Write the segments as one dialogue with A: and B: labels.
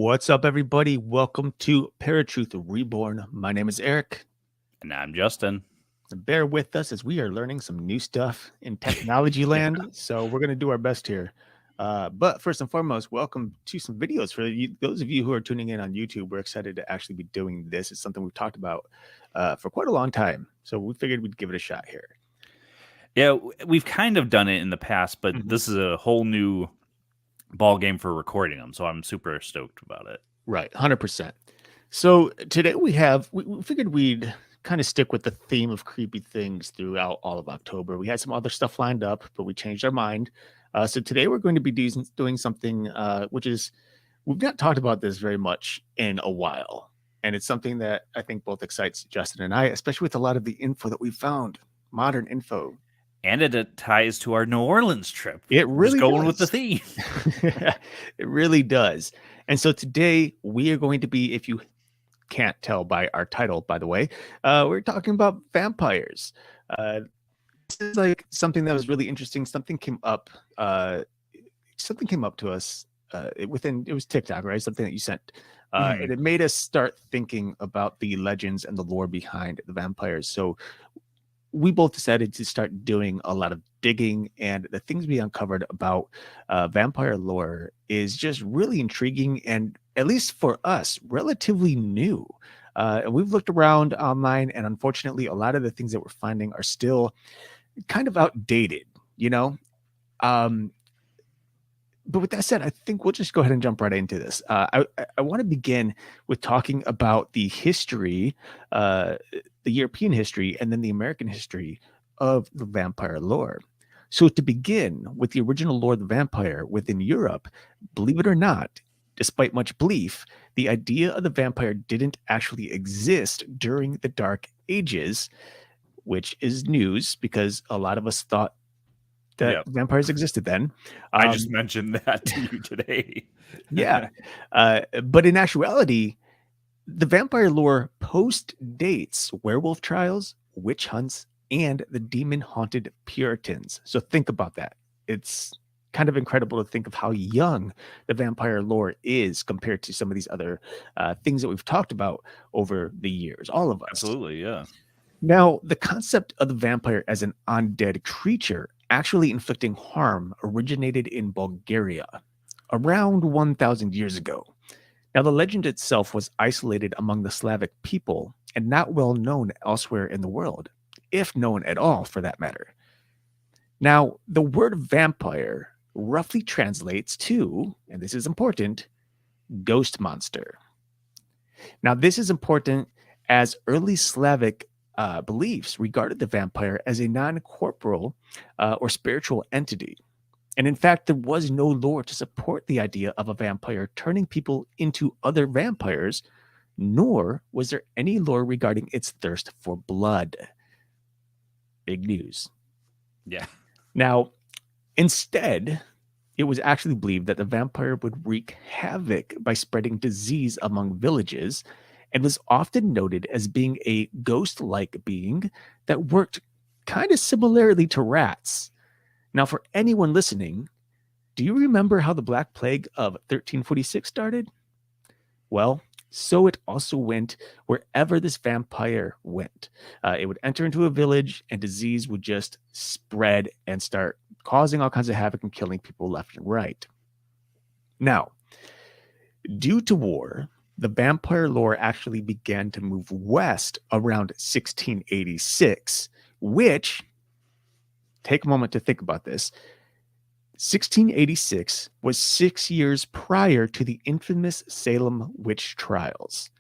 A: What's up, everybody? Welcome to Paratruth Reborn. My name is Erik.
B: And I'm Justin.
A: Bear with us as we are learning some new stuff in technology land. So we're going to do our best here. But first and foremost, welcome to some videos for you, those of you who are tuning in on YouTube. We're excited to actually be doing this. It's something we've talked about for quite a long time. So we figured we'd give it a shot here.
B: Yeah, we've kind of done it in the past, but this is a whole new ball game for recording them. So I'm super stoked about it.
A: Right, 100%. So today we figured we'd kind of stick with the theme of creepy things throughout all of October. We had some other stuff lined up, but we changed our mind. So today we're going to be doing something which is, we've not talked about this very much in a while. And it's something that I think both excites Justin and I, especially with a lot of the info that we found, modern info.
B: And it ties to our New Orleans trip.
A: It really
B: Just going
A: does.
B: with the theme.
A: It really does. And so today we are going to be, if you can't tell by our title, by the way, we're talking about vampires. This is like something that was really interesting. Something came up to us it was TikTok, right? Something that you sent. And it made us start thinking about the legends and the lore behind the vampires. So we both decided to start doing a lot of digging, and the things we uncovered about vampire lore is just really intriguing, and at least for us, relatively new. And we've looked around online, and unfortunately, a lot of the things that we're finding are still kind of outdated, you know? But with that said, I think we'll just go ahead and jump right into this. I want to begin with talking about the history, the European history, and then the American history of the vampire lore. So to begin with the original lore of the vampire within Europe, believe it or not, despite much belief, the idea of the vampire didn't actually exist during the Dark Ages, which is news because a lot of us thought that vampires existed then.
B: I just mentioned that to you today.
A: Yeah. But in actuality, the vampire lore post-dates werewolf trials, witch hunts, and the demon-haunted Puritans. So think about that. It's kind of incredible to think of how young the vampire lore is compared to some of these other things that we've talked about over the years, all of us.
B: Absolutely, yeah.
A: Now, the concept of the vampire as an undead creature actually inflicting harm originated in Bulgaria around 1,000 years ago. Now, the legend itself was isolated among the Slavic people and not well known elsewhere in the world, if known at all for that matter. Now, the word vampire roughly translates to, and this is important, ghost monster. Now, this is important as early Slavic beliefs regarded the vampire as a non-corporeal or spiritual entity. And in fact, there was no lore to support the idea of a vampire turning people into other vampires, nor was there any lore regarding its thirst for blood. Big news.
B: Yeah.
A: Now, instead, it was actually believed that the vampire would wreak havoc by spreading disease among villages, and was often noted as being a ghost-like being that worked kind of similarly to rats. Now, for anyone listening, do you remember how the Black Plague of 1346 started? Well, so it also went wherever this vampire went. It would enter into a village, and disease would just spread and start causing all kinds of havoc and killing people left and right. Now, due to war, the vampire lore actually began to move west around 1686, which, take a moment to think about this, 1686 was 6 years prior to the infamous Salem witch trials.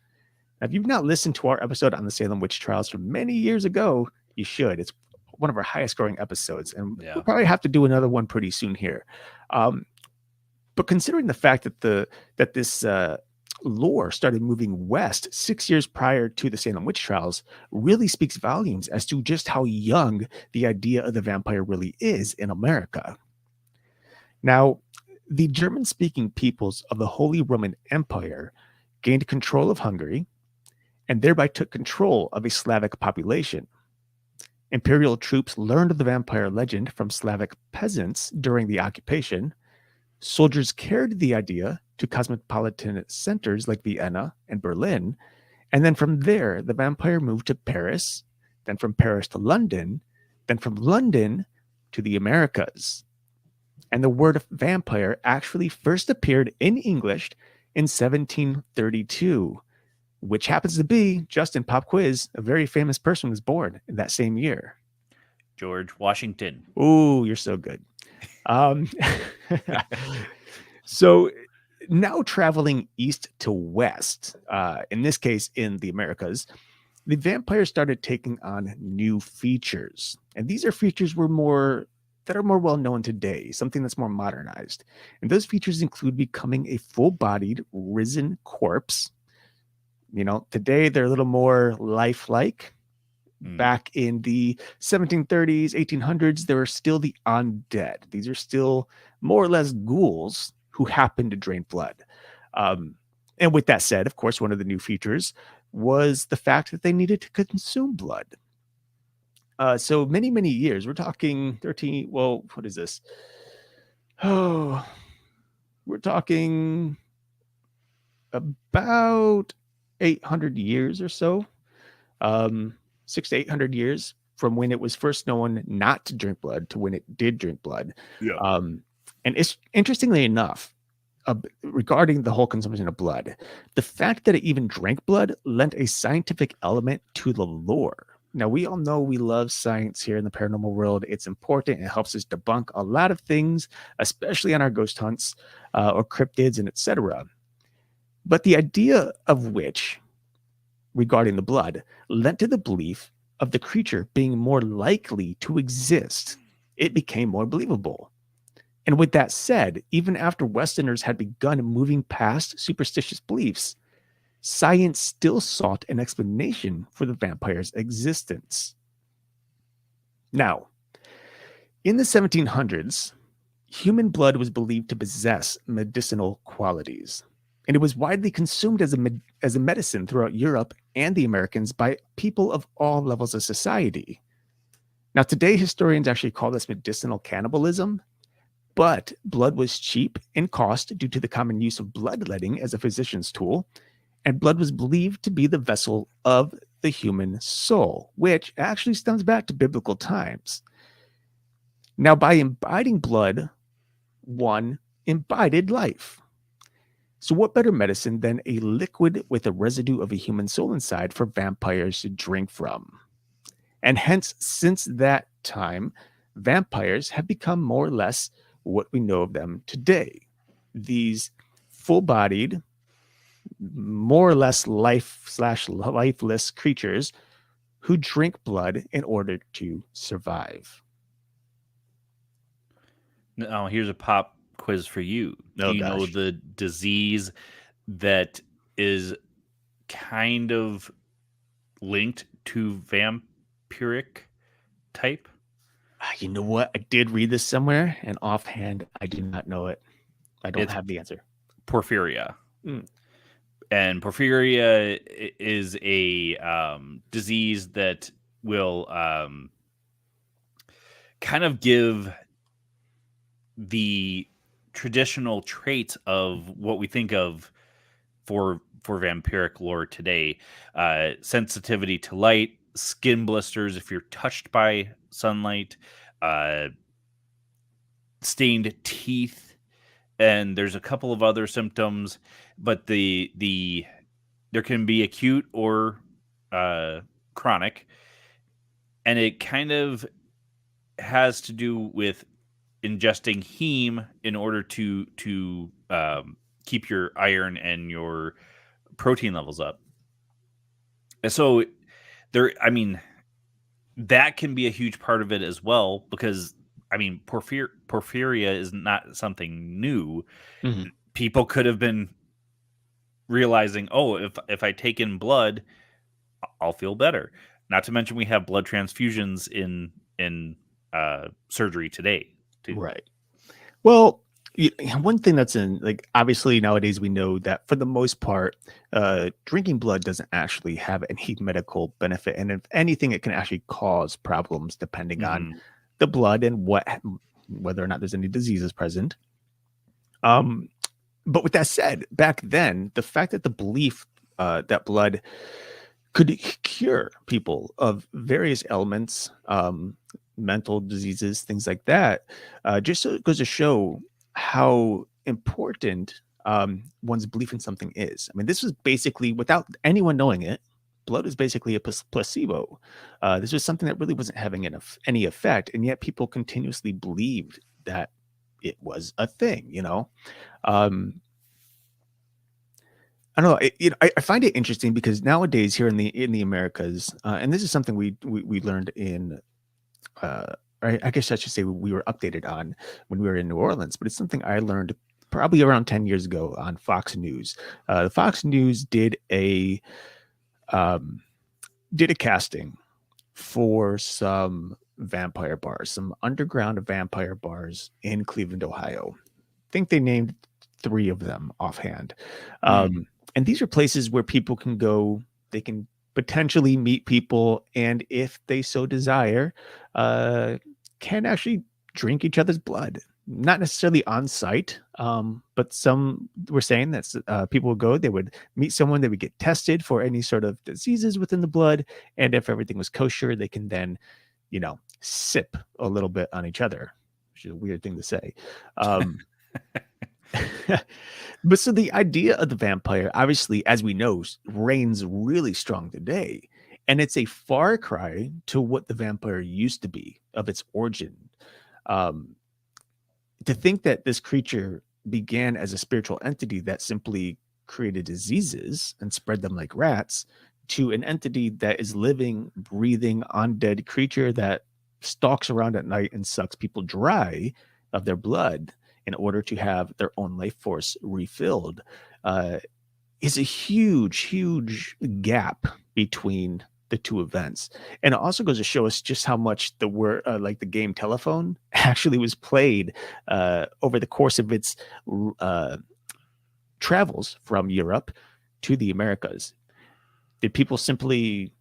A: Now, if you've not listened to our episode on the Salem witch trials from many years ago, you should. It's one of our highest growing episodes, and we'll probably have to do another one pretty soon here. But considering the fact that this lore started moving west 6 years prior to the Salem witch trials really speaks volumes as to just how young the idea of the vampire really is in America. Now, the German-speaking peoples of the Holy Roman Empire gained control of Hungary and thereby took control of a Slavic population. Imperial troops learned of the vampire legend from Slavic peasants during the occupation. Soldiers carried the idea to cosmopolitan centers like Vienna and Berlin. And then from there, the vampire moved to Paris, then from Paris to London, then from London to the Americas. And the word vampire actually first appeared in English in 1732, which happens to be, Justin, pop quiz, a very famous person was born in that same year.
B: George Washington.
A: Ooh, you're so good. So now traveling east to west, in this case in the Americas, the vampires started taking on new features. And these are features that are more well known today, something that's more modernized. And those features include becoming a full-bodied, risen corpse. Today they're a little more lifelike. Back in the 1730s, 1800s, there were still the undead. These are still more or less ghouls who happen to drain blood. And with that said, of course, one of the new features was the fact that they needed to consume blood. So many, many years, we're talking 13, well, what is this? Oh, we're talking about 800 years or so. 600 to 800 years from when it was first known not to drink blood to when it did drink blood.
B: Yeah.
A: And it's interestingly enough, regarding the whole consumption of blood, the fact that it even drank blood lent a scientific element to the lore. Now, we all know we love science here in the paranormal world. It's important. It helps us debunk a lot of things, especially on our ghost hunts or cryptids and etc. But the idea of which, regarding the blood, lent to the belief of the creature being more likely to exist. It became more believable. And with that said, even after Westerners had begun moving past superstitious beliefs, science still sought an explanation for the vampire's existence. Now, in the 1700s, human blood was believed to possess medicinal qualities, and it was widely consumed as a medicine throughout Europe and the Americas by people of all levels of society. Now, today, historians actually call this medicinal cannibalism, but blood was cheap in cost due to the common use of bloodletting as a physician's tool, and blood was believed to be the vessel of the human soul, which actually stems back to biblical times. Now, by imbibing blood, one imbibed life. So what better medicine than a liquid with a residue of a human soul inside for vampires to drink from? And hence, since that time, vampires have become more or less what we know of them today. These full-bodied, more or less lifeless creatures who drink blood in order to survive.
B: Now, here's a pop quiz for you. Do you know the disease that is kind of linked to vampiric type?
A: You know what? I did read this somewhere, and offhand, I do not know it. I don't have the answer.
B: Porphyria. And porphyria is a disease that will kind of give the traditional traits of what we think of for vampiric lore today. Sensitivity to light, skin blisters if you're touched by sunlight, stained teeth, and there's a couple of other symptoms, but there can be acute or chronic, and it kind of has to do with ingesting heme in order to keep your iron and your protein levels up. And so that can be a huge part of it as well, because porphyria is not something new. Mm-hmm. People could have been realizing, if I take in blood, I'll feel better. Not to mention we have blood transfusions in surgery today too.
A: Right. Well, one thing that's obviously nowadays we know that for the most part, drinking blood doesn't actually have any medical benefit. And if anything, it can actually cause problems depending on the blood and whether or not there's any diseases present. But with that said, back then, the fact that the belief that blood could cure people of various ailments, mental diseases, things like that, just so it goes to show how important one's belief in something is. I mean, this was basically, without anyone knowing it, blood is basically a placebo. This was something that really wasn't having any effect, and yet people continuously believed that it was a thing, you know? Um, I don't know. I find it interesting because nowadays here in the Americas, and this is something we learned in, I guess I should say we were updated on when we were in New Orleans, but it's something I learned probably around 10 years ago on Fox News. The Fox News um, did a casting for some vampire bars, some underground vampire bars in Cleveland, Ohio. I think they named 3 of them offhand. And these are places where people can go, they can potentially meet people, and if they so desire, can actually drink each other's blood. Not necessarily on site, but some were saying that people would go, they would meet someone, they would get tested for any sort of diseases within the blood, and if everything was kosher, they can then, sip a little bit on each other, which is a weird thing to say. But so the idea of the vampire, obviously, as we know, reigns really strong today. And it's a far cry to what the vampire used to be of its origin. Um, to think that this creature began as a spiritual entity that simply created diseases and spread them like rats, to an entity that is living, breathing, undead creature that stalks around at night and sucks people dry of their blood in order to have their own life force refilled, is a huge, huge gap between the two events. And it also goes to show us just how much the word, like the game telephone, actually was played over the course of its travels from Europe to the Americas. Did people simply,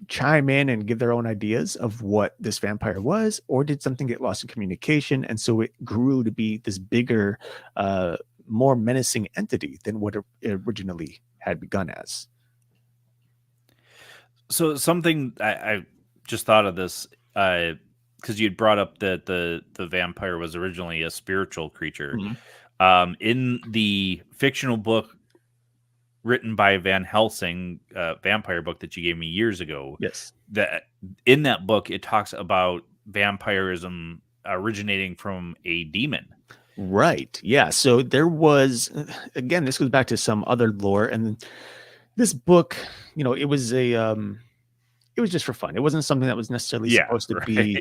A: chime in and give their own ideas of what this vampire was, or did something get lost in communication, and so it grew to be this bigger, more menacing entity than what it originally had begun as?
B: So something I just thought of this, because you'd brought up that the vampire was originally a spiritual creature. In the fictional book written by Van Helsing, vampire book that you gave me years ago.
A: Yes.
B: That in that book, it talks about vampirism originating from a demon.
A: Right. Yeah. So there was, again, this goes back to some other lore, and this book, it was it was just for fun. It wasn't something that was necessarily supposed to be,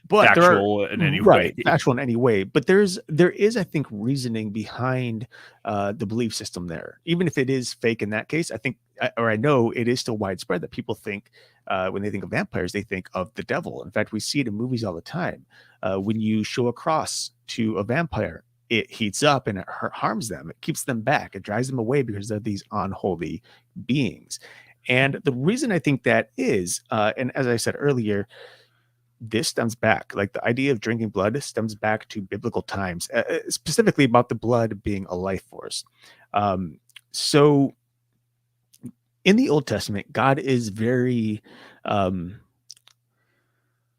A: but
B: factual in any way.
A: Factual in any way. But there is, I think, reasoning behind the belief system there. Even if it is fake in that case, I think, or I know it is still widespread that people think when they think of vampires, they think of the devil. In fact, we see it in movies all the time. When you show a cross to a vampire, it heats up and it harms them. It keeps them back. It drives them away because they're these unholy beings. And the reason I think that is, and as I said earlier, this stems back, like the idea of drinking blood stems back to biblical times, specifically about the blood being a life force. So in the Old Testament, God is very,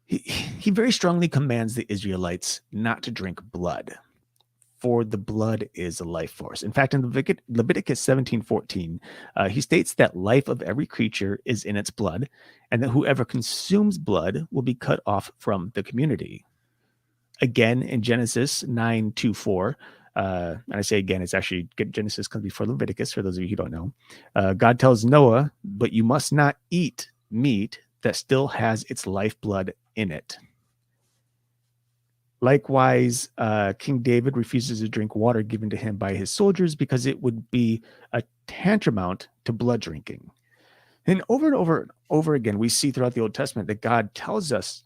A: he very strongly commands the Israelites not to drink blood, for the blood is a life force. In fact, in Leviticus 17:14, he states that life of every creature is in its blood, and that whoever consumes blood will be cut off from the community. Again, in Genesis 9:2-4, and I say again, it's actually Genesis comes before Leviticus, for those of you who don't know. God tells Noah, but you must not eat meat that still has its lifeblood in it. Likewise, King David refuses to drink water given to him by his soldiers because it would be a tantamount to blood drinking. And over again, we see throughout the Old Testament that God tells us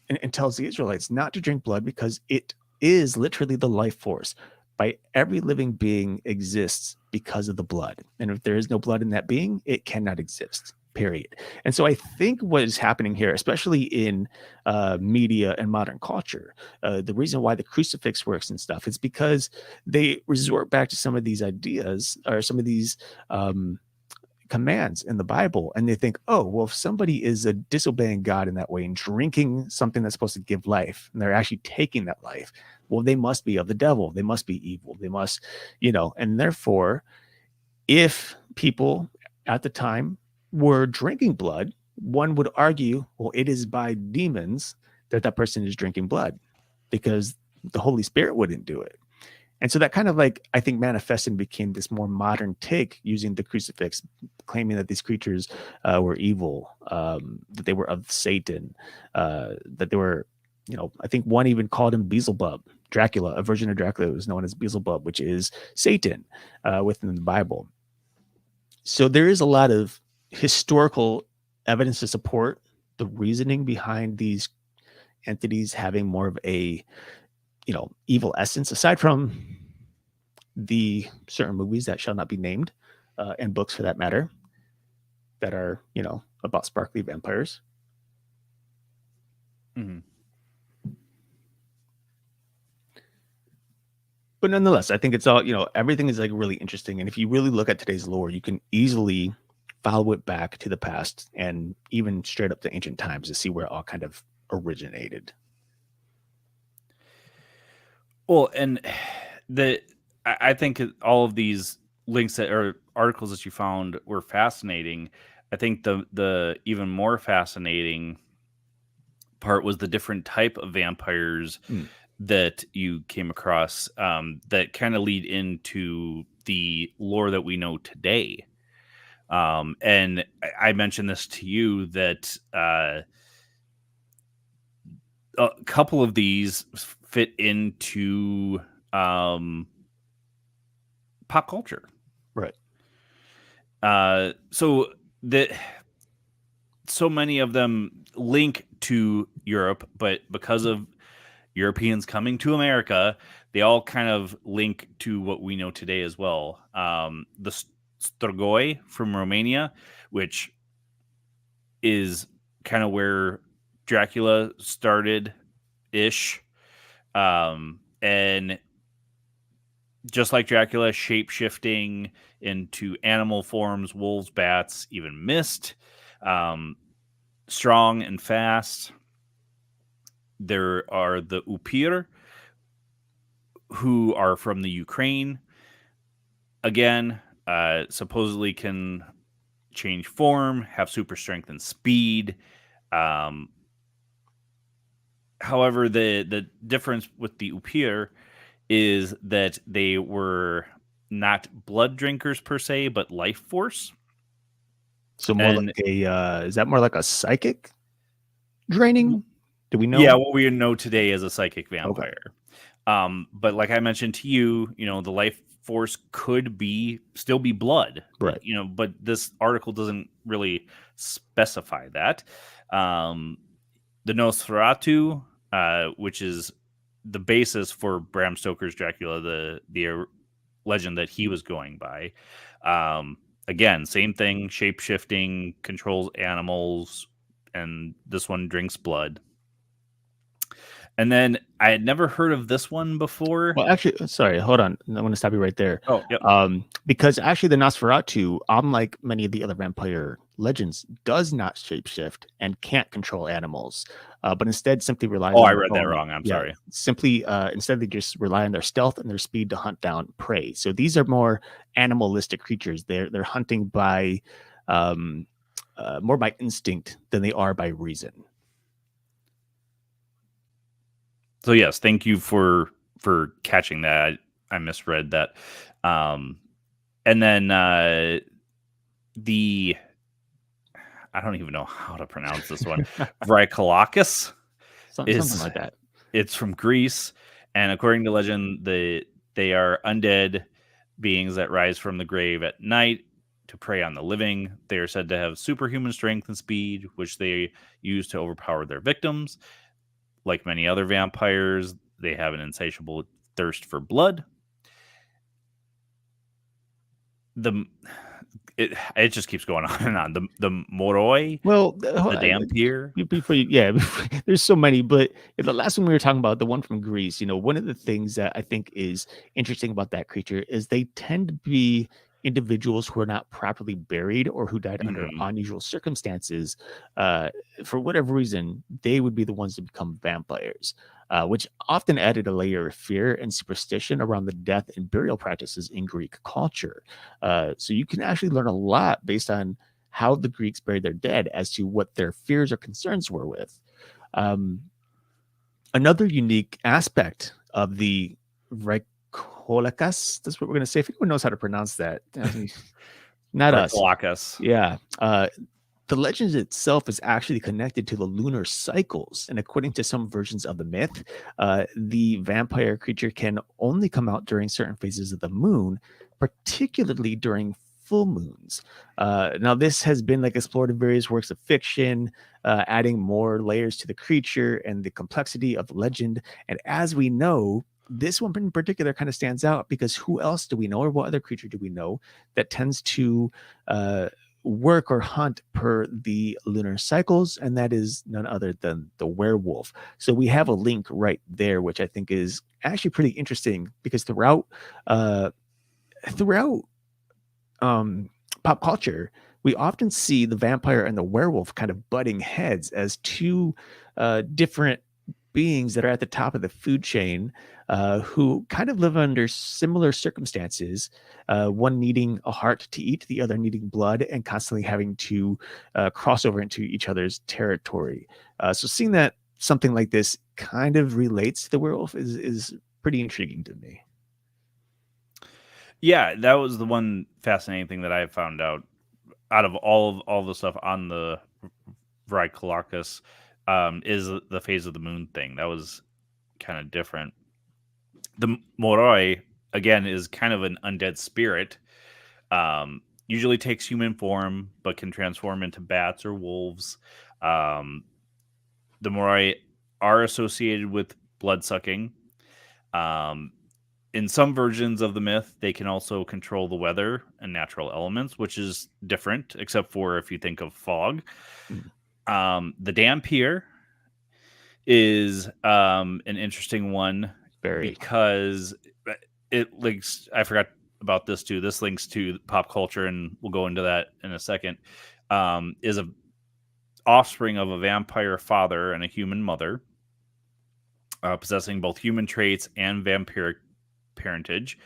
A: and tells the Israelites not to drink blood because it is literally the life force. By every living being exists because of the blood. And if there is no blood in that being, it cannot exist. period. And so I think what is happening here, especially in media and modern culture, the reason why the crucifix works and stuff is because they resort back to some of these ideas or some of these commands in the Bible, and they think, oh, well, if somebody is disobeying God in that way and drinking something that's supposed to give life, and they're actually taking that life, well, they must be of the devil. They must be evil. They must, and therefore, if people at the time were drinking blood, one would argue, well, it is by demons that that person is drinking blood because the Holy Spirit wouldn't do it. And so that kind of I think manifested and became this more modern take using the crucifix, claiming that these creatures were evil, that they were of Satan, that they were, I think one even called him Beelzebub, Dracula, a version of Dracula was known as Beelzebub, which is Satan within the Bible. So there is a lot of historical evidence to support the reasoning behind these entities having more of a evil essence, aside from the certain movies that shall not be named, and books for that matter, that are, about sparkly vampires.
B: Mm-hmm.
A: But nonetheless, I think it's all, everything is really interesting. And if you really look at today's lore, you can easily follow it back to the past and even straight up to ancient times to see where it all kind of originated.
B: Well, and I think all of these links that are articles that you found were fascinating. I think the even more fascinating part was the different type of vampires that you came across that kind of lead into the lore that we know today. And I mentioned this to you that a couple of these fit into pop culture,
A: right?
B: So many of them link to Europe, but because of Europeans coming to America, they all kind of link to what we know today as well. The Strigoi from Romania, which is kind of where Dracula started ish. And just like Dracula, shape-shifting into animal forms, wolves, bats, even mist, strong and fast. There are the UPRN, who are from the Ukraine. Again, supposedly can change form, have super strength and speed. However, the difference with the UPRN is that they were not blood drinkers per se, but life force.
A: So more like is that more like a psychic draining? Do we know?
B: Yeah, what we know today as a psychic vampire. Okay. But like I mentioned to you, the life force could still be blood,
A: right?
B: But this article doesn't really specify that. The Nosferatu, which is the basis for Bram Stoker's Dracula, the legend that he was going by. Again, same thing, shape-shifting, controls animals, and this one drinks blood. And then I had never heard of this one before.
A: Well, actually, sorry, hold on. I'm going to stop you right there.
B: Oh, yep.
A: Because actually the Nosferatu, unlike many of the other vampire legends, does not shapeshift and can't control animals, but instead simply relies on...
B: I read that wrong. I'm sorry.
A: Simply, instead they just rely on their stealth and their speed to hunt down prey. So these are more animalistic creatures. They're hunting by more by instinct than they are by reason.
B: So yes, thank you for catching that. I misread that. And then I don't even know how to pronounce this one. Vrykolakas.
A: Something like that.
B: It's from Greece, and according to legend, they are undead beings that rise from the grave at night to prey on the living. They are said to have superhuman strength and speed, which they use to overpower their victims. Like many other vampires, they have an insatiable thirst for blood. it just keeps going on and on. The Moroi,
A: Well,
B: the Dampier.
A: before you, yeah, there's so many, but the last one we were talking about, the one from Greece, one of the things that I think is interesting about that creature is they tend to be individuals who are not properly buried or who died under
B: Mhm.
A: unusual circumstances. Uh, for whatever reason, they would be the ones to become vampires, which often added a layer of fear and superstition around the death and burial practices in Greek culture. So you can actually learn a lot based on how the Greeks buried their dead as to what their fears or concerns were with. Um, Another unique aspect of the Reichholocaust, that's what we're going to say. If anyone knows how to pronounce that, not us.
B: Archilochus.
A: Yeah. The legend itself is actually connected to the lunar cycles. And according to some versions of the myth, the vampire creature can only come out during certain phases of the moon, particularly during full moons. Now, this has been like explored in various works of fiction, adding more layers to the creature and the complexity of the legend. And as we know, this one in particular kind of stands out because who else do we know, or what other creature do we know that tends to work or hunt per the lunar cycles, and that is none other than the werewolf. So we have a link right there, which I think is actually pretty interesting because uh, throughout pop culture, we often see the vampire and the werewolf kind of butting heads as two different beings that are at the top of the food chain, who kind of live under similar circumstances, one needing a heart to eat, the other needing blood, and constantly having to cross over into each other's territory. So seeing that something like this kind of relates to the werewolf is pretty intriguing to me.
B: Yeah, that was the one fascinating thing that I found out of all the stuff on the Vrykolakas, is the phase of the moon thing. That was kind of different. The Moroi, again, is kind of an undead spirit. Usually takes human form, but can transform into bats or wolves. Um, the Moroi are associated with blood sucking. Um, in some versions of the myth, they can also control the weather and natural elements, which is different, except for if you think of fog.
A: Mm.
B: The Dampier is an interesting one
A: Very.
B: because it links. I forgot about this too. This links to pop culture, and we'll go into that in a second. Is a offspring of a vampire father and a human mother, possessing both human traits and vampiric parentage,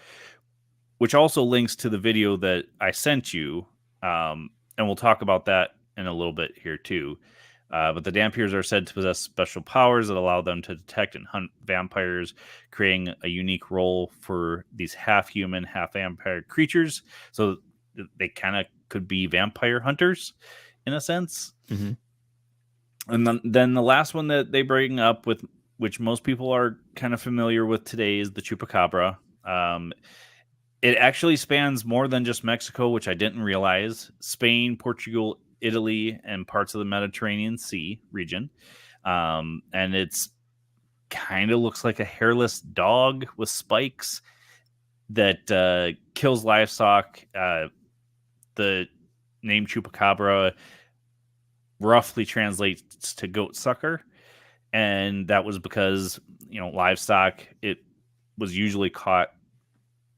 B: which also links to the video that I sent you. And we'll talk about that in a little bit here too. But the Dampiers are said to possess special powers that allow them to detect and hunt vampires, creating a unique role for these half human, half vampire creatures. So they kind of could be vampire hunters in a sense.
A: Mm-hmm.
B: And then the last one that they bring up, with which most people are kind of familiar with today, is the Chupacabra. It actually spans more than just Mexico, which I didn't realize. Spain, Portugal, Italy, and parts of the Mediterranean Sea region. And it's kind of looks like a hairless dog with spikes that kills livestock. The name Chupacabra roughly translates to goat sucker. And that was because, livestock, it was usually caught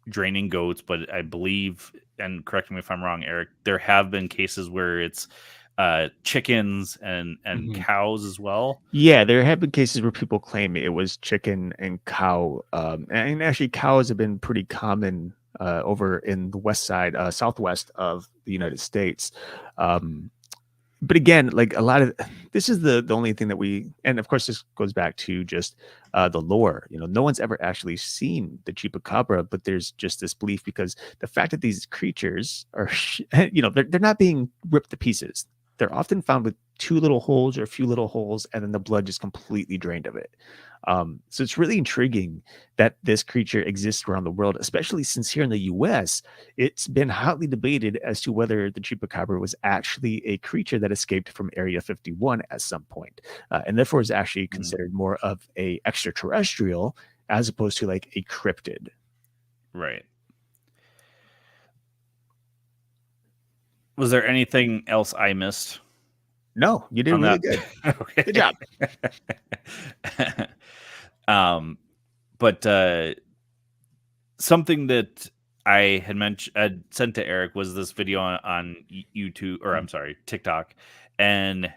B: draining goats, but I believe, and correct me if I'm wrong, Eric, there have been cases where it's chickens and
A: Mm-hmm.
B: cows as well.
A: Yeah, there have been cases where people claim it was chicken and cow. And actually, cows have been pretty common over in the west side, southwest of the United States. But again, like a lot of this is the only thing that and of course, this goes back to just the lore. No one's ever actually seen the Chupacabra, but there's just this belief because the fact that these creatures are, they're not being ripped to pieces. They're often found with two little holes or a few little holes, and then the blood just completely drained of it. So it's really intriguing that this creature exists around the world, especially since here in the U.S., it's been hotly debated as to whether the Chupacabra was actually a creature that escaped from Area 51 at some point, and therefore is actually considered more of a extraterrestrial as opposed to like a cryptid.
B: Right. Was there anything else I missed
A: No, you did
B: on
A: really
B: that?
A: good.
B: Okay.
A: Good job.
B: um, but something that I had mentioned, I'd sent to Eric was this video on YouTube, or I'm sorry, TikTok, and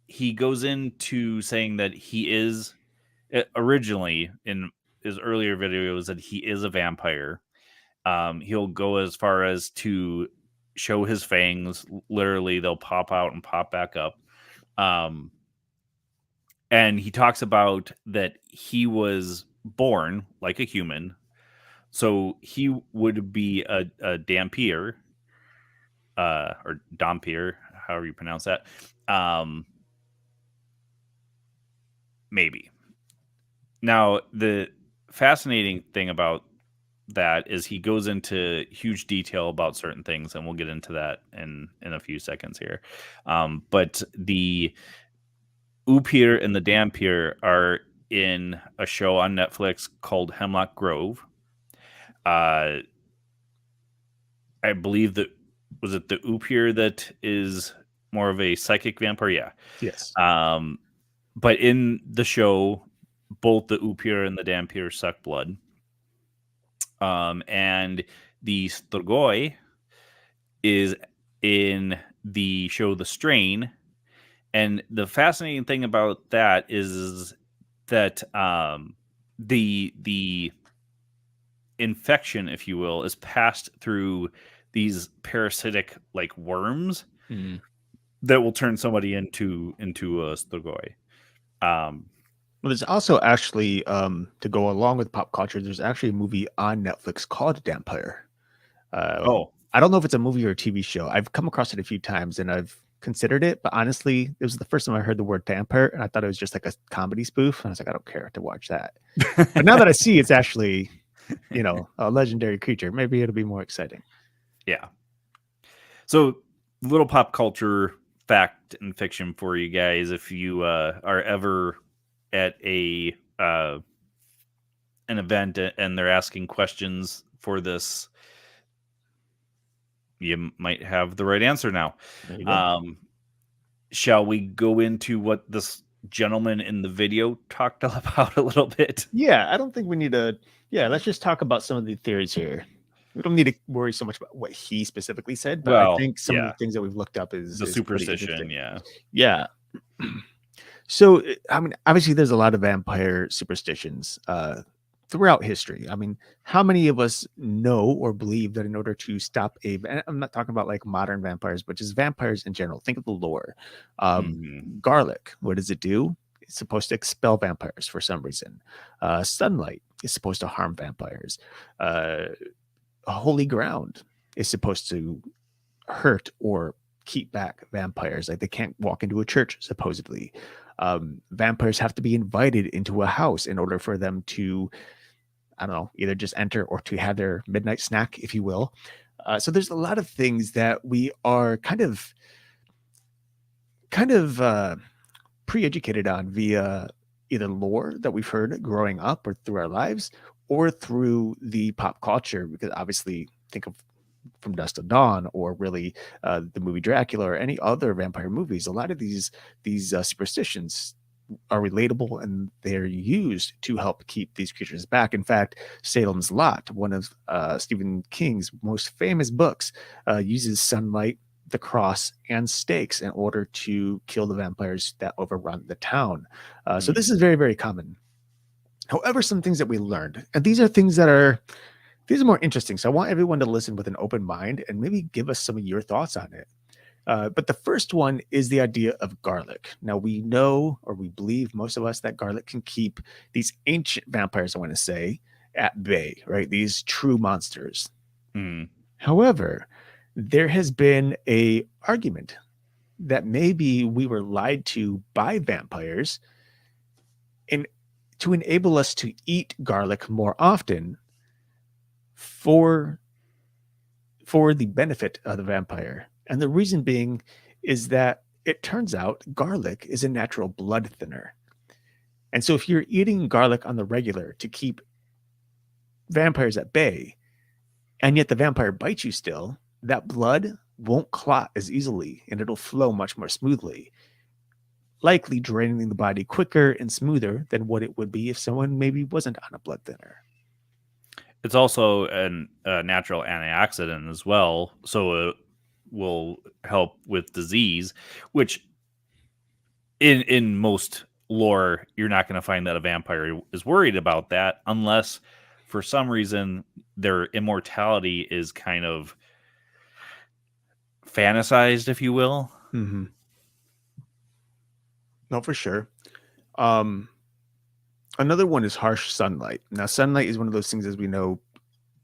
B: he goes into saying that he is originally in his earlier videos that he is a vampire. He'll go as far as to show his fangs. Literally, they'll pop out and pop back up. Um, and he talks about that he was born like a human, so he would be a dampier, or dampier, however you pronounce that. Maybe. Now, the fascinating thing about that is he goes into huge detail about certain things, and we'll get into that in a few seconds here. But the Upir and the Dampier are in a show on Netflix called Hemlock Grove. I believe that was it the Upir that is more of a psychic vampire? Yeah.
A: Yes.
B: But in the show, both the Upir and the Dampier suck blood. And the Strigoi is in the show The Strain. And the fascinating thing about that is that the infection, if you will, is passed through these parasitic like worms that will turn somebody into a Strigoi.
A: Well, there's also actually, to go along with pop culture, there's actually a movie on Netflix called Dampire. I don't know if it's a movie or a TV show. I've come across it a few times and I've considered it, but honestly, it was the first time I heard the word vampire, and I thought it was just like a comedy spoof. And I was like, I don't care to watch that. But now that I see it's actually, a legendary creature, maybe it'll be more exciting.
B: Yeah. So, little pop culture fact and fiction for you guys. If you are ever at an event and they're asking questions for this, you might have the right answer now.
A: There you go.
B: Shall we go into what this gentleman in the video talked about a little bit?
A: Yeah, I don't think we need to. Yeah, let's just talk about some of the theories here. We don't need to worry so much about what he specifically said, but I think some of the things that we've looked up is
B: the
A: pretty
B: superstition.
A: interesting.
B: Yeah.
A: So, I mean, obviously, there's a lot of vampire superstitions throughout history. I mean, how many of us know or believe that in order to stop and I'm not talking about like modern vampires, but just vampires in general. Think of the lore. Garlic, what does it do? It's supposed to expel vampires for some reason. Sunlight is supposed to harm vampires. Holy ground is supposed to hurt or keep back vampires. Like they can't walk into a church, supposedly. Vampires have to be invited into a house in order for them to, I don't know, either just enter or to have their midnight snack, if you will. So there's a lot of things that we are kind of pre-educated on via either lore that we've heard growing up or through our lives or through the pop culture, because obviously think of From Dusk to Dawn or really the movie Dracula or any other vampire movies. A lot of these superstitions are relatable and they're used to help keep these creatures back. In fact, Salem's Lot, one of Stephen King's most famous books, uses sunlight, the cross, and stakes in order to kill the vampires that overrun the town. So this is very, very common. However, some things that we learned, and these are things that are more interesting. So I want everyone to listen with an open mind and maybe give us some of your thoughts on it. But the first one is the idea of garlic. Now, we know, or we believe, most of us, that garlic can keep these ancient vampires, I want to say, at bay, right? These true monsters. However, there has been a argument that maybe we were lied to by vampires and to enable us to eat garlic more often for the benefit of the vampire. And the reason being is that it turns out garlic is a natural blood thinner. And so if you're eating garlic on the regular to keep vampires at bay, and yet the vampire bites you still, that blood won't clot as easily and it'll flow much more smoothly, likely draining the body quicker and smoother than what it would be if someone maybe wasn't on a blood thinner.
B: It's also a natural antioxidant as well, so it will help with disease, which in most lore, you're not going to find that a vampire is worried about that unless for some reason their immortality is kind of fantasized, if you will.
A: Mm-hmm. No, for sure. Another one is harsh sunlight. Now, sunlight is one of those things, as we know,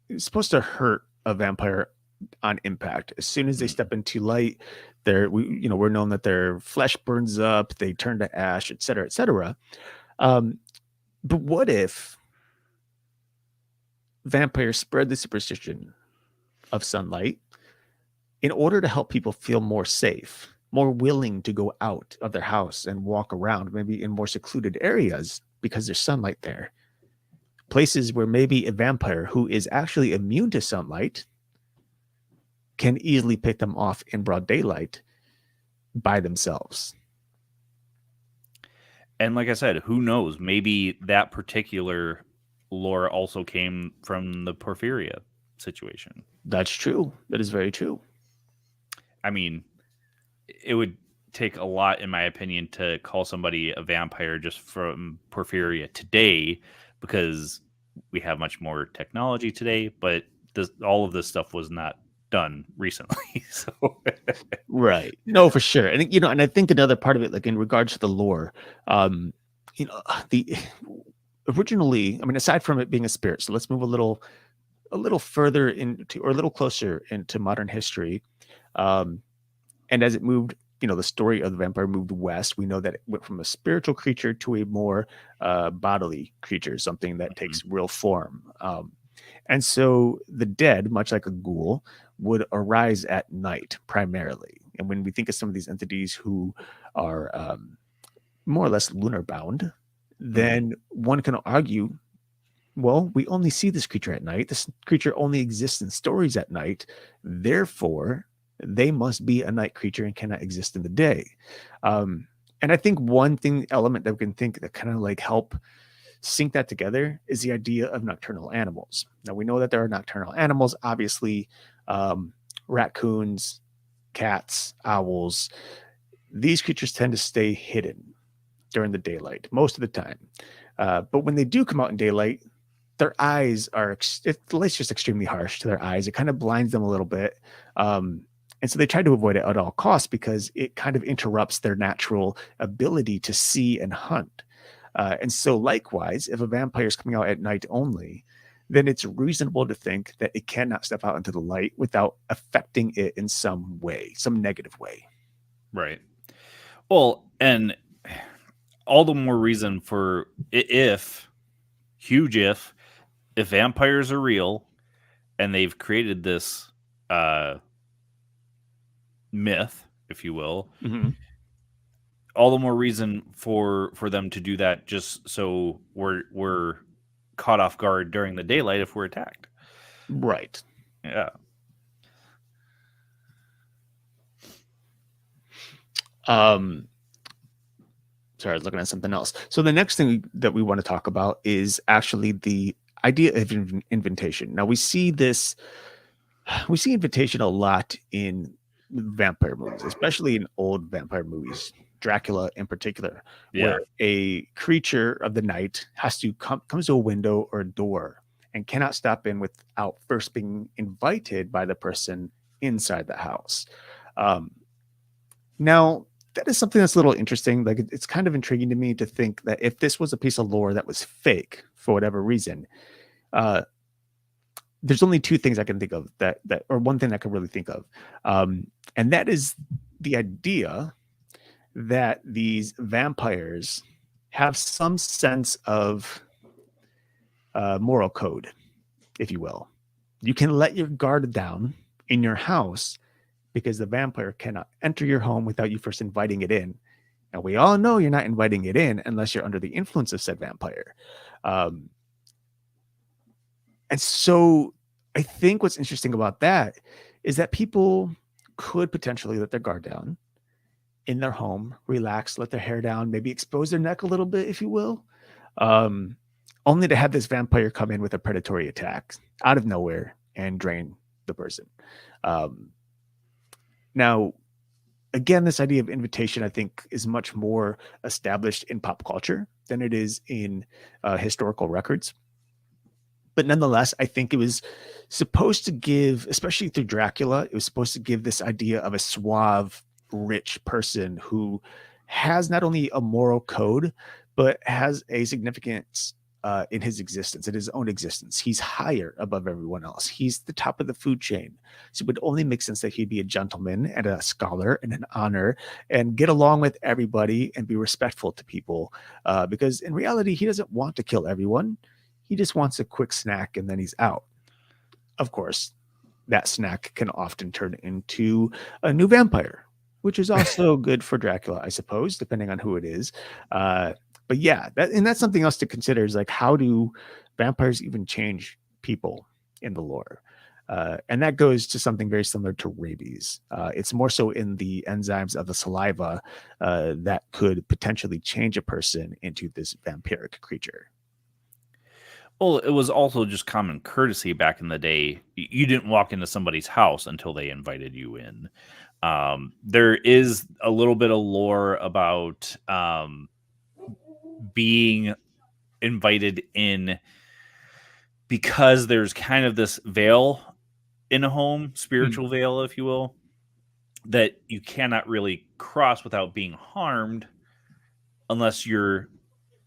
A: it's supposed to hurt a vampire on impact. As soon as they step into light, we're known that their flesh burns up, they turn to ash, et cetera, et cetera. But what if vampires spread the superstition of sunlight in order to help people feel more safe, more willing to go out of their house and walk around, maybe in more secluded areas because there's sunlight there? Places where maybe a vampire who is actually immune to sunlight can easily pick them off in broad daylight by themselves.
B: And like I said, who knows? Maybe that particular lore also came from the Porphyria situation.
A: That's true. That is very true.
B: I mean, it would take a lot, in my opinion, to call somebody a vampire just from Porphyria today, because we have much more technology today, but all of this stuff was not done recently. So
A: Right. No, for sure. And and I think another part of it, like in regards to the lore, the originally, I mean, aside from it being a spirit, so let's move a little further into, or a little closer into modern history. And as it moved, the story of the vampire moved west. We know that it went from a spiritual creature to a more bodily creature, something that takes real form. And so the dead, much like a ghoul, would arise at night primarily. And when we think of some of these entities who are more or less lunar bound, then one can argue, well, we only see this creature at night. This creature only exists in stories at night. Therefore, they must be a night creature and cannot exist in the day. And I think one element that we can think that kind of like help sync that together is the idea of nocturnal animals. Now, we know that there are nocturnal animals, obviously, raccoons, cats, owls. These creatures tend to stay hidden during the daylight most of the time. But when they do come out in daylight, their eyes the light's just extremely harsh to their eyes. It kind of blinds them a little bit. And so they try to avoid it at all costs because it kind of interrupts their natural ability to see and hunt. And so likewise, if a vampire is coming out at night only, then it's reasonable to think that it cannot step out into the light without affecting it in some way, some negative way.
B: Right. Well, and all the more reason for if vampires are real and they've created this myth, if you will, all the more reason for them to do that, just so we're caught off guard during the daylight if we're attacked.
A: Right.
B: Yeah.
A: Sorry, I was looking at something else. So the next thing that we want to talk about is actually the idea of invitation. Now we see invitation a lot in vampire movies, especially in old vampire movies, Dracula in particular, where a creature of the night has to comes to a window or a door and cannot stop in without first being invited by the person inside the house. Now, that is something that's a little interesting. Like, it's kind of intriguing to me to think that if this was a piece of lore that was fake for whatever reason, there's only two things I can think of or one thing I can really think of. And that is the idea that these vampires have some sense of moral code, if you will. You can let your guard down in your house because the vampire cannot enter your home without you first inviting it in. And we all know you're not inviting it in unless you're under the influence of said vampire. And so I think what's interesting about that is that people could potentially let their guard down in their home, relax, let their hair down, maybe expose their neck a little bit, if you will, um, only to have this vampire come in with a predatory attack out of nowhere and drain the person. Um, now, again, this idea of invitation, I think, is much more established in pop culture than it is in historical records. But nonetheless, I think it was supposed to give, especially through Dracula, it was supposed to give this idea of a suave, rich person who has not only a moral code, but has a significance in his existence, in his own existence. He's higher above everyone else. He's the top of the food chain. So it would only make sense that he'd be a gentleman and a scholar and an honor and get along with everybody and be respectful to people. Because in reality, he doesn't want to kill everyone. He just wants a quick snack and then he's out. Of course, that snack can often turn into a new vampire, which is also good for Dracula, I suppose, depending on who it is. But yeah, that's something else to consider is like, how do vampires even change people in the lore? And that goes to something very similar to rabies. It's more so in the enzymes of the saliva that could potentially change a person into this vampiric creature.
B: Well, it was also just common courtesy back in the day. You didn't walk into somebody's house until they invited you in. There is a little bit of lore about being invited in because there's kind of this veil in a home, spiritual veil, if you will, that you cannot really cross without being harmed unless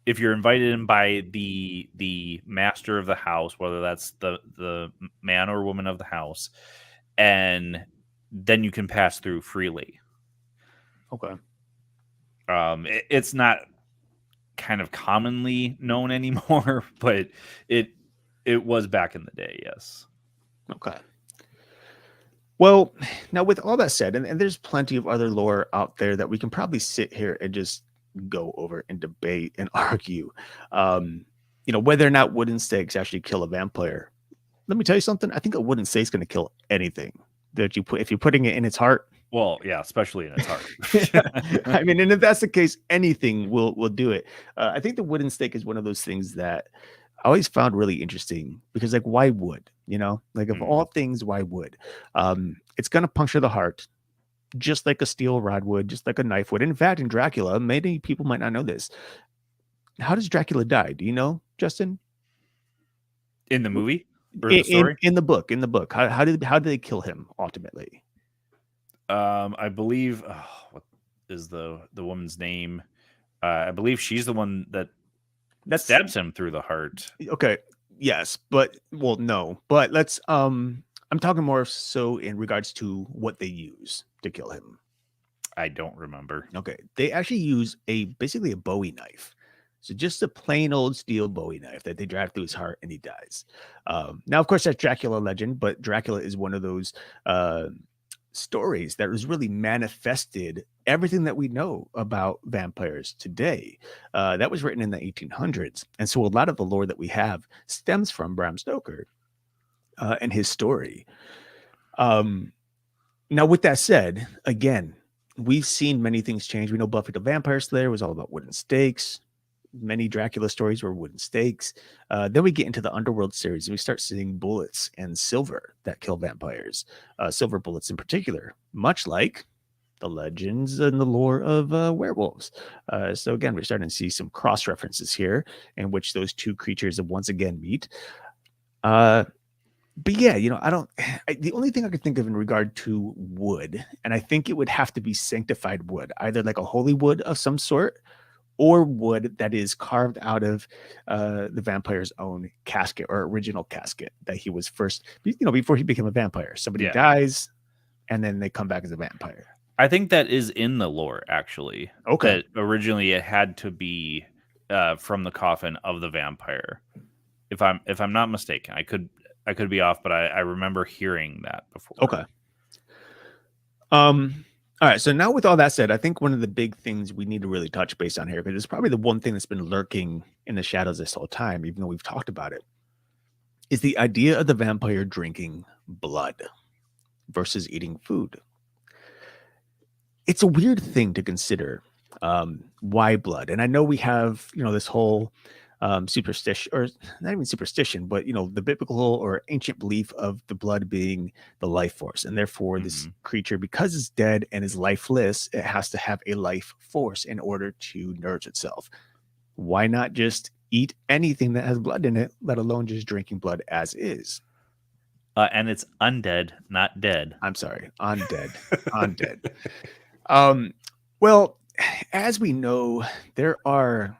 B: if you're invited in by the master of the house, whether that's the man or woman of the house, and then you can pass through freely.
A: Okay.
B: It's not kind of commonly known anymore, but it was back in the day, yes.
A: Okay. Well, now with all that said, and there's plenty of other lore out there that we can probably sit here and just go over and debate and argue, whether or not wooden stakes actually kill a vampire. Let me tell you something. I think a wooden stake is going to kill anything that you put, if you're putting it in its heart.
B: Well, yeah, especially in its heart.
A: I mean, and if that's the case, anything will do it. I think the wooden stake is one of those things that I always found really interesting because, like, why wood? Like of all things, why wood? It's going to puncture the heart, just like a steel rod would, just like a knife would. In fact, in Dracula, many people might not know this. How does Dracula die? Do you know, Justin?
B: In the movie or the story?
A: In the book. How did they kill him ultimately?
B: I believe what is the woman's name? I believe she's the one that stabs him through the heart.
A: Okay. Yes, but no. But let's I'm talking more so in regards to what they use to kill him.
B: I don't remember.
A: Okay. They actually use basically a Bowie knife. So just a plain old steel Bowie knife that they drive through his heart and he dies. Now, of course, that's Dracula legend, but Dracula is one of those stories that was really manifested everything that we know about vampires today. That was written in the 1800s. And so a lot of the lore that we have stems from Bram Stoker and his story. Now, with that said, again, we've seen many things change. We know Buffy the Vampire Slayer was all about wooden stakes. Many Dracula stories were wooden stakes. Then we get into the Underworld series and we start seeing bullets and silver that kill vampires, silver bullets in particular, much like the legends and the lore of werewolves. So again, we're starting to see some cross references here in which those two creatures once again meet. But yeah, the only thing I could think of in regard to wood, and I think it would have to be sanctified wood, either like a holy wood of some sort, or wood that is carved out of the vampire's own casket or original casket that he was first, before he became a vampire. Somebody dies and then they come back as a vampire.
B: I think that is in the lore, actually.
A: Okay.
B: That originally it had to be from the coffin of the vampire. If I'm not mistaken, I could be off, but I remember hearing that before.
A: Okay. All right, so now with all that said, I think one of the big things we need to really touch base on here, because it's probably the one thing that's been lurking in the shadows this whole time, even though we've talked about it, is the idea of the vampire drinking blood versus eating food. it's a weird thing to consider. Why blood? And I know we have, this whole superstition, or not even superstition, but the biblical or ancient belief of the blood being the life force, and therefore this
B: Mhm.
A: creature, because it's dead and is lifeless, it has to have a life force in order to nourish itself. Why not just eat anything that has blood in it, let alone just drinking blood as is?
B: And it's undead, not dead.
A: I'm sorry, undead, undead. Um, well, as we know, there are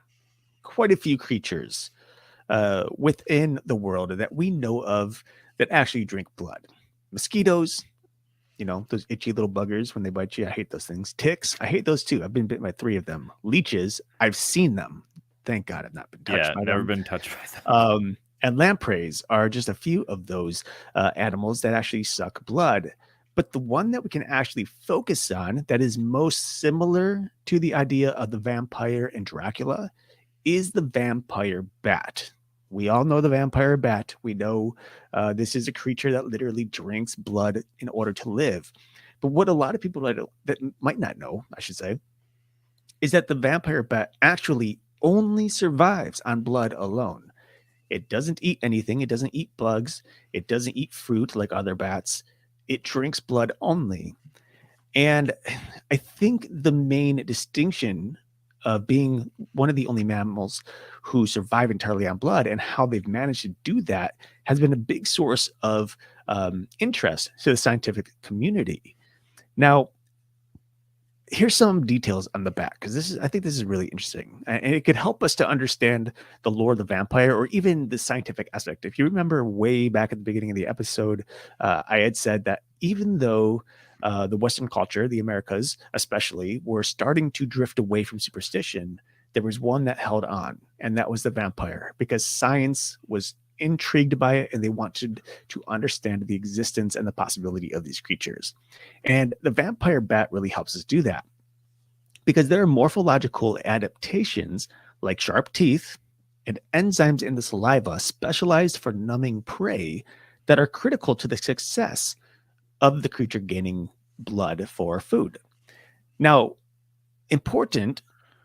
A: quite a few creatures within the world that we know of that actually drink blood. Mosquitoes, those itchy little buggers when they bite you. I hate those things. Ticks, I hate those too. I've been bitten by 3 of them. Leeches, I've seen them. Thank God I've not been touched
B: Yeah,
A: by
B: never
A: them.
B: been touched by them.
A: And lampreys are just a few of those animals that actually suck blood. But the one that we can actually focus on that is most similar to the idea of the vampire and Dracula is the vampire bat. We all know the vampire bat. We know this is a creature that literally drinks blood in order to live. But what a lot of people that might not know, I should say, is that the vampire bat actually only survives on blood alone. It doesn't eat anything. It doesn't eat bugs. It doesn't eat fruit like other bats. It drinks blood only. And I think the main distinction of being one of the only mammals who survive entirely on blood and how they've managed to do that has been a big source of interest to the scientific community. Now, here's some details on the back, because I think this is really interesting, and it could help us to understand the lore of the vampire or even the scientific aspect. If you remember way back at the beginning of the episode, I had said that even though the Western culture, the Americas especially, were starting to drift away from superstition, there was one that held on, and that was the vampire, because science was intrigued by it and they wanted to understand the existence and the possibility of these creatures. And the vampire bat really helps us do that, because there are morphological adaptations like sharp teeth and enzymes in the saliva specialized for numbing prey that are critical to the success of the creature gaining blood for food. Now, important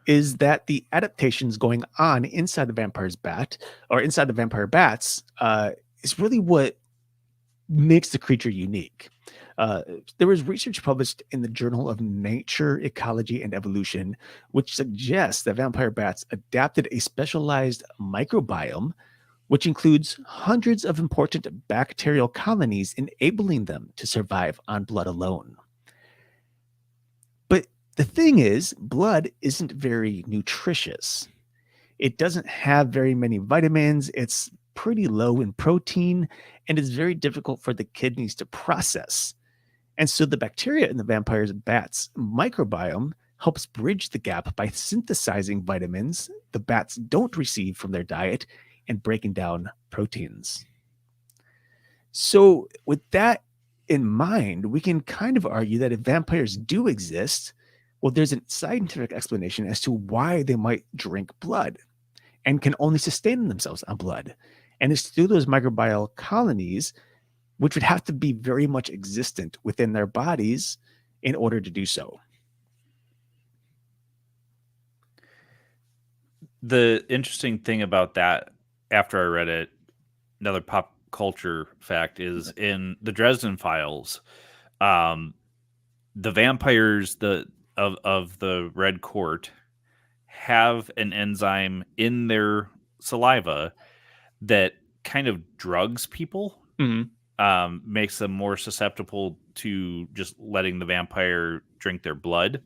A: is that the adaptations going on inside the vampire's bat, or inside the vampire bats, is really what makes the creature unique. Uh, there was research published in the Journal of Nature, Ecology, and Evolution, which suggests that vampire bats adapted a specialized microbiome, which includes hundreds of important bacterial colonies, enabling them to survive on blood alone. But the thing is, blood isn't very nutritious. It doesn't have very many vitamins. It's pretty low in protein, and it's very difficult for the kidneys to process. And so the bacteria in the vampire's bat's microbiome helps bridge the gap by synthesizing vitamins the bats don't receive from their diet and breaking down proteins. So, with that in mind, we can kind of argue that if vampires do exist, well, there's a scientific explanation as to why they might drink blood and can only sustain themselves on blood. And it's through those microbial colonies, which would have to be very much existent within their bodies in order to do so.
B: The interesting thing about that, after I read it, another pop culture fact is in the Dresden Files, um, the vampires of the Red Court have an enzyme in their saliva that kind of drugs people,
A: Mhm.
B: makes them more susceptible to just letting the vampire drink their blood.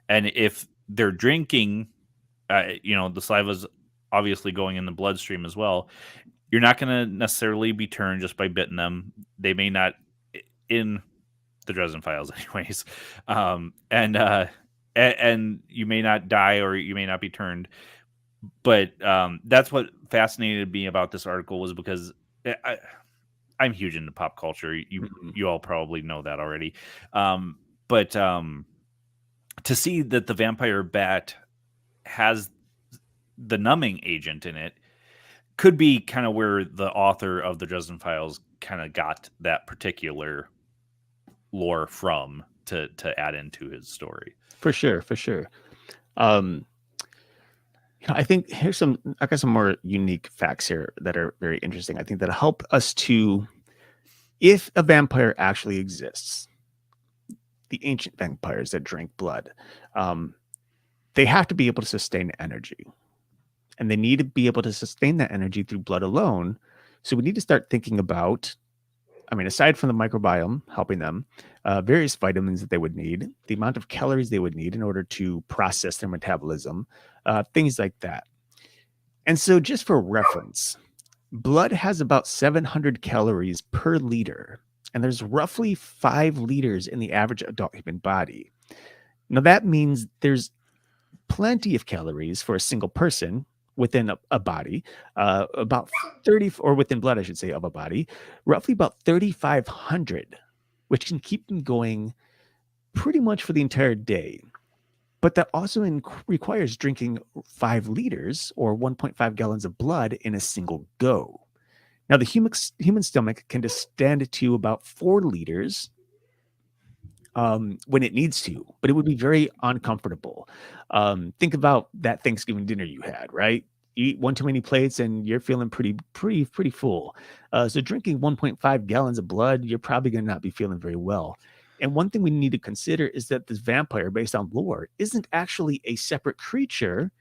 B: And if they're drinking, the saliva's obviously going in the bloodstream as well. You're not going to necessarily be turned just by biting them. They may not, in the Dresden Files, anyways. And you may not die or you may not be turned. But that's what fascinated me about this article, was because I'm huge into pop culture. You all probably know that already. But to see that the vampire bat has the numbing agent in it could be kind of where the author of the Dresden Files kind of got that particular lore from. to add into his story.
A: For sure, for sure. Um, I think I got some more unique facts here that are very interesting. I think that help us to, if a vampire actually exists, the ancient vampires that drank blood, um, they have to be able to sustain energy, and they need to be able to sustain that energy through blood alone. So we need to start thinking about, I mean, aside from the microbiome helping them, various vitamins that they would need, the amount of calories they would need in order to process their metabolism, things like that. And so, just for reference, blood has about 700 calories per liter, and there's roughly 5 liters in the average adult human body. Now, that means there's plenty of calories for a single person within a body, about 30, or within blood, I should say, of a body, roughly about 3,500, which can keep them going pretty much for the entire day. But that also requires drinking 5 liters or 1.5 gallons of blood in a single go. Now, the human stomach can just stand to about 4 liters when it needs to, but it would be very uncomfortable. Think about that Thanksgiving dinner you had, right? You eat one too many plates and you're feeling pretty full. So drinking 1.5 gallons of blood, you're probably going to not be feeling very well. And one thing we need to consider is that this vampire, based on lore, isn't actually a separate creature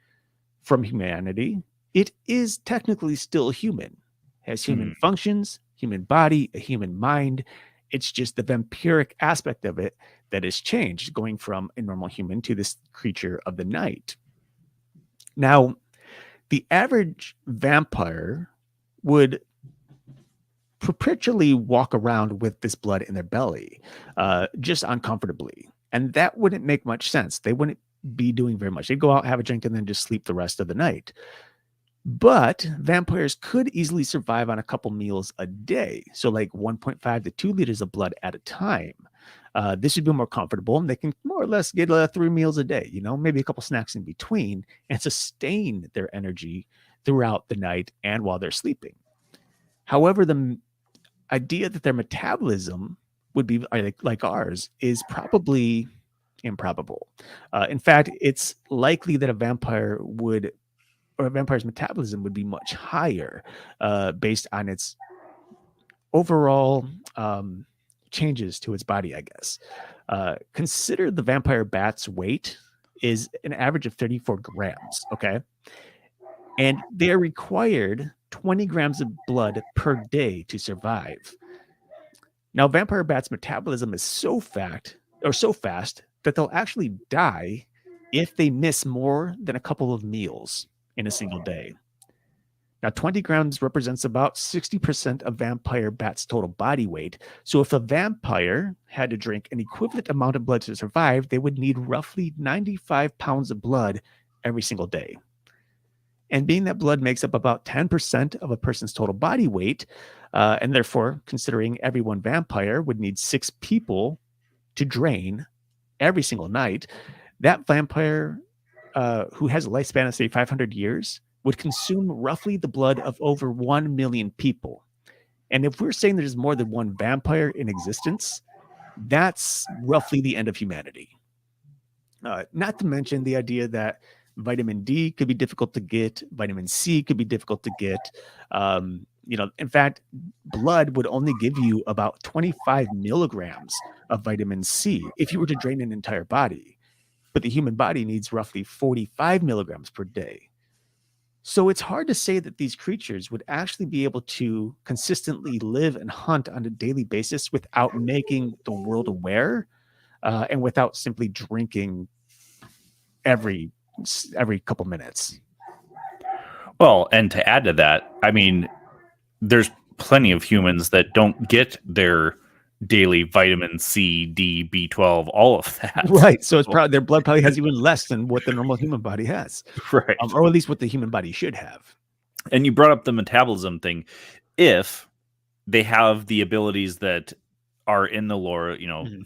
A: from humanity. It is technically still human, has human functions, human body, a human mind. It's just the vampiric aspect of it that has changed, going from a normal human to this creature of the night. Now, the average vampire would perpetually walk around with this blood in their belly, just uncomfortably. And that wouldn't make much sense. They wouldn't be doing very much. They'd go out, have a drink, and then just sleep the rest of the night. But vampires could easily survive on a couple meals a day. So like 1.5 to 2 liters of blood at a time. This would be more comfortable, and they can more or less get 3 meals a day, maybe a couple snacks in between, and sustain their energy throughout the night and while they're sleeping. However, the idea that their metabolism would be like ours is probably improbable. In fact, it's likely that a vampire's metabolism would be much higher based on its overall changes to its body, I guess. Consider the vampire bat's weight is an average of 34 grams, okay? And they are required 20 grams of blood per day to survive. Now, vampire bats' metabolism is so fast that they'll actually die if they miss more than a couple of meals in a single day. Now, 20 grams represents about 60% of vampire bats' total body weight. So if a vampire had to drink an equivalent amount of blood to survive, they would need roughly 95 pounds of blood every single day. And being that blood makes up about 10% of a person's total body weight, and therefore considering every one vampire would need 6 people to drain every single night, that vampire who has a lifespan of, say, 500 years would consume roughly the blood of over 1 million people. And if we're saying there's more than one vampire in existence, that's roughly the end of humanity. Not to mention the idea that vitamin D could be difficult to get, vitamin C could be difficult to get. In fact, blood would only give you about 25 milligrams of vitamin C if you were to drain an entire body. But the human body needs roughly 45 milligrams per day. So it's hard to say that these creatures would actually be able to consistently live and hunt on a daily basis without making the world aware and without simply drinking every couple minutes.
B: Well, and to add to that, I mean, there's plenty of humans that don't get their daily vitamin C, D, B12, all of that.
A: Right. So it's probably their blood probably has even less than what the normal human body has.
B: Right.
A: Or at least what the human body should have.
B: And you brought up the metabolism thing. If they have the abilities that are in the lore,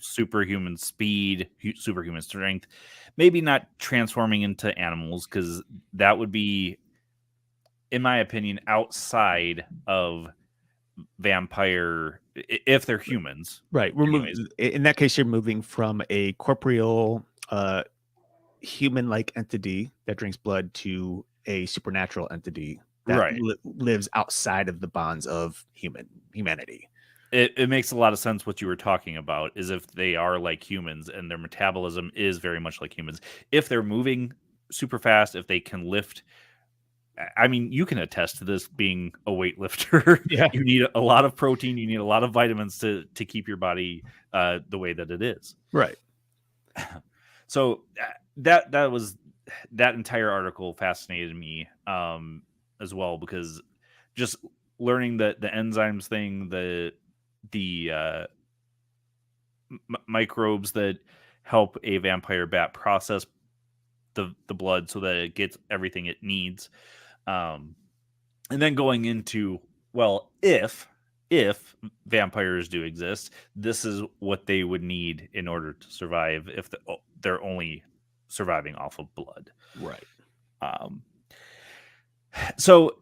B: superhuman speed, superhuman strength, maybe not transforming into animals, because that would be, in my opinion, outside of vampire if they're humans.
A: Right.
B: Anyways,
A: In that case, you're moving from a corporeal, human-like entity that drinks blood to a supernatural entity that
B: right.
A: lives outside of the bonds of humanity.
B: It makes a lot of sense what you were talking about is if they are like humans and their metabolism is very much like humans. If they're moving super fast, if they can lift, I mean, you can attest to this being a weightlifter.
A: Yeah.
B: You need a lot of protein, you need a lot of vitamins to keep your body the way that it is.
A: Right.
B: So that entire article fascinated me as well, because just learning the enzymes thing, the microbes that help a vampire bat process the blood so that it gets everything it needs, and then going into, well, if vampires do exist, this is what they would need in order to survive if they're only surviving off of blood.
A: Right.
B: So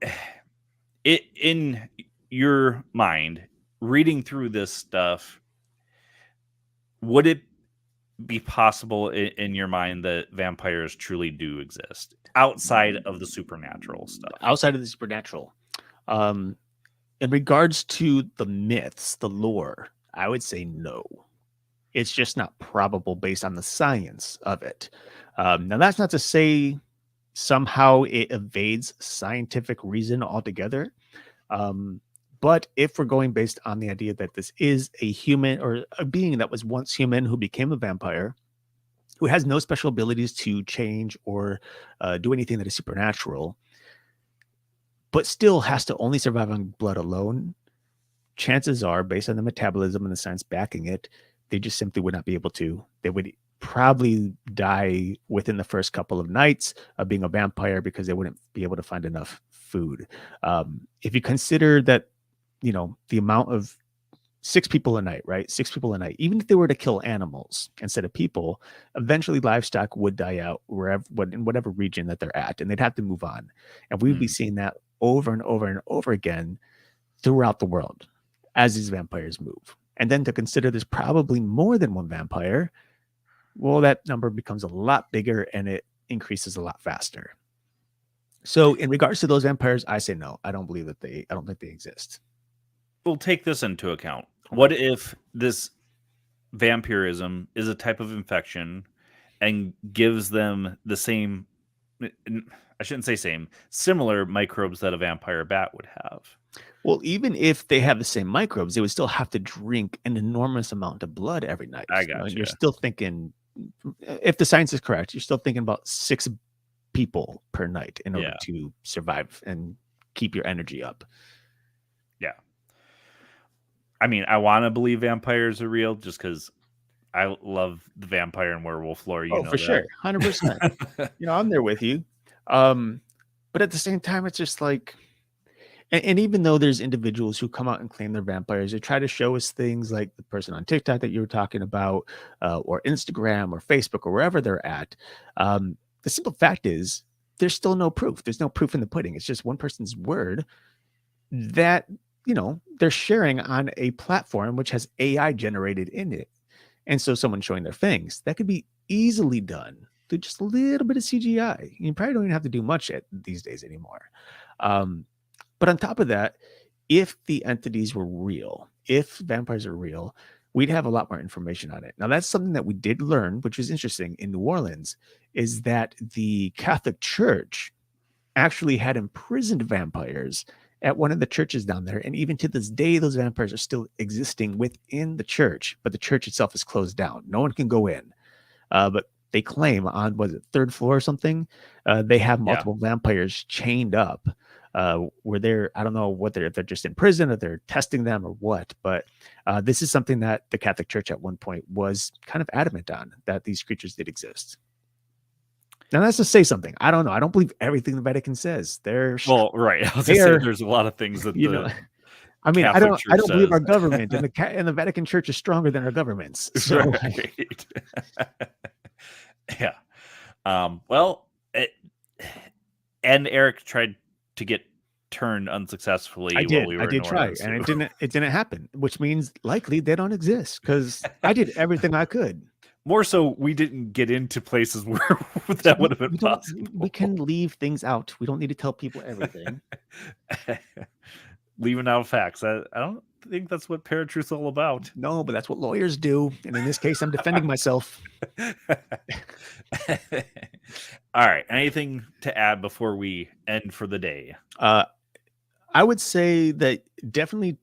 B: in your mind, reading through this stuff, would it be possible in your mind that vampires truly do exist outside of the supernatural stuff?
A: Outside of the supernatural. In regards to the myths, the lore, I would say no. It's just not probable based on the science of it. Now, that's not to say somehow it evades scientific reason altogether. But if we're going based on the idea that this is a human or a being that was once human who became a vampire, who has no special abilities to change or do anything that is supernatural, but still has to only survive on blood alone, chances are, based on the metabolism and the science backing it, they just simply would not be able to. They would probably die within the first couple of nights of being a vampire because they wouldn't be able to find enough food. If you consider that, the amount of 6 people a night, right? 6 people a night, even if they were to kill animals instead of people, eventually livestock would die out in whatever region that they're at, and they'd have to move on. And we'd be seeing that over and over and over again throughout the world as these vampires move. And then to consider there's probably more than one vampire, well, that number becomes a lot bigger and it increases a lot faster. So in regards to those vampires, I say no. I don't think they exist.
B: We'll take this into account. What if this vampirism is a type of infection and gives them the same, I shouldn't say same, similar microbes that a vampire bat would have?
A: Well, even if they have the same microbes, they would still have to drink an enormous amount of blood every night.
B: I got you.
A: You're still thinking, if the science is correct, you're still thinking about 6 people per night in order to survive and keep your energy up.
B: Yeah. I mean, I want to believe vampires are real just because I love the vampire and werewolf lore.
A: For sure. 100%. I'm there with you. But at the same time, it's just like, and even though there's individuals who come out and claim they're vampires, they try to show us things like the person on TikTok that you were talking about, or Instagram or Facebook or wherever they're at. The simple fact is there's still no proof. There's no proof in the pudding. It's just one person's word that, they're sharing on a platform which has AI generated in it. And so someone showing their things, that could be easily done through just a little bit of CGI. You probably don't even have to do much these days anymore. But on top of that, if the entities were real, if vampires are real, we'd have a lot more information on it. Now, that's something that we did learn, which is interesting in New Orleans, is that the Catholic Church actually had imprisoned vampires at one of the churches down there. And even to this day, those vampires are still existing within the church, but the church itself is closed down. No one can go in. But they claim on, was it 3rd floor or something? They have multiple vampires chained up. Where they're, I don't know if they're just in prison or they're testing them or what, but this is something that the Catholic Church at one point was kind of adamant on, that these creatures did exist. Now that's to say something. I don't know. I don't believe everything the Vatican says.
B: Right. I was going to say there's a lot of things that
A: I mean,
B: Catholic
A: I don't believe
B: says.
A: our government and the Vatican Church is stronger than our governments. So.
B: Right. Yeah. And Erik tried to get turned unsuccessfully
A: I
B: while
A: did.
B: we
A: I
B: were in
A: did try,
B: Orleans
A: and
B: too.
A: it didn't happen, which means likely they don't exist because I did everything I could.
B: More so, we didn't get into places where that would have been
A: We don't.
B: possible.
A: We can leave things out. We don't need to tell people everything.
B: Leaving out facts. I don't think that's what Paratruth's all about.
A: No, but that's what lawyers do, and in this case, I'm defending myself.
B: All right. Anything to add before we end for the day?
A: I would say that definitely,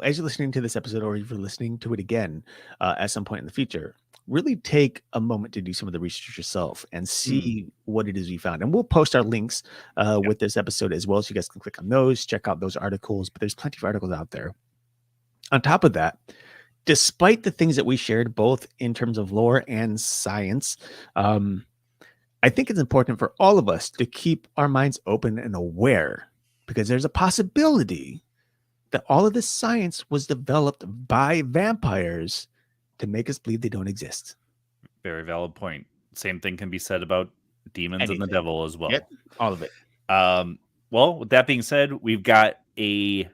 A: as you're listening to this episode or if you're listening to it again at some point in the future, really take a moment to do some of the research yourself and see what it is we found. And we'll post our links with this episode as well, so you guys can click on those, check out those articles. But there's plenty of articles out there. On top of that, despite the things that we shared, both in terms of lore and science, I think it's important for all of us to keep our minds open and aware, because there's a possibility that all of this science was developed by vampires to make us believe they don't exist.
B: Very valid point. Same thing can be said about demons and the
A: Anything.
B: devil as well.
A: Yep, all of it.
B: Well, with that being said, we've got a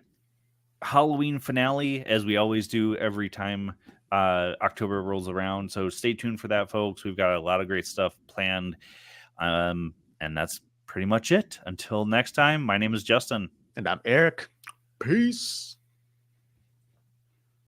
B: Halloween finale, as we always do every time October rolls around. So stay tuned for that, folks. We've got a lot of great stuff planned. And that's pretty much it. Until next time, my name is Justin.
A: And I'm Erik. Peace.